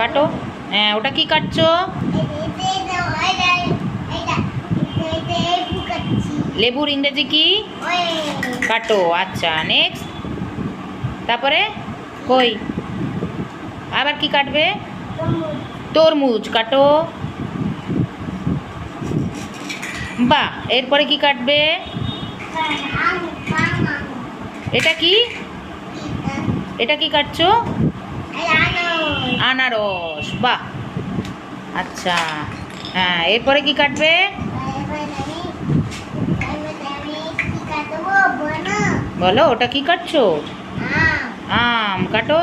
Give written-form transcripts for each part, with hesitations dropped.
কাটো। হ্যাঁ, ওটা কি কাটছো? লেবুর ইংরেজি কি? কাটো। আচ্ছা, নেক্সট। তারপরে কই আবার কি কাটবে? তরমুজ কাটো। বাহ, এরপরে কি কাটবে? এটা কি? এটা কি কাটছো? আনারস। বাহ, আচ্ছা। হ্যাঁ, এরপরে কি কাটবে? বলো, ওটা কি কাটছো? আম কাটো।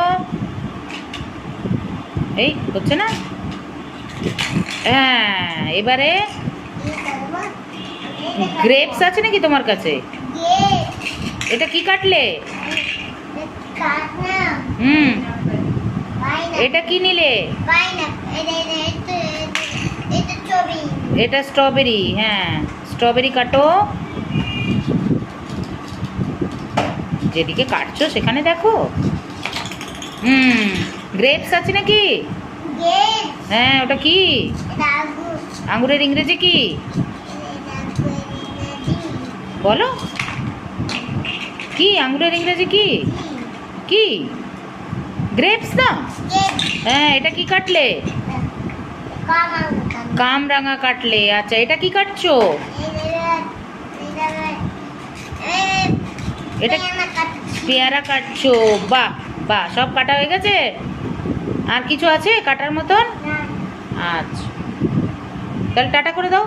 এই হচ্ছে না? হ্যাঁ, এবারে গ্রেপস আছে নাকি তোমার কাছে? এটা কি কাটলে? হুম, এটা কি নিলে? এটা স্ট্রবেরি। হ্যাঁ, স্ট্রবেরি কাটো। যেদিকে কাটছো সেখানে দেখো। হুম, গ্রেপস আছে নাকি? হ্যাঁ, ওটা কি? আঙ্গুরের ইংরেজি কি? বলো, কি আঙ্গুরের ইংরেজি কি? কি? গ্রেপস না? হ্যাঁ, এটা কি কাটলে? কামরাঙা কাটলে। আচ্ছা, এটা কি কাটছো? এটা পেয়ারা কাটছো। বাহ বাহ, সব কাটা হয়ে গেছে? আর কিছু আছে কাটার মতন? আচ্ছা, তাহলে টাটা করে দাও।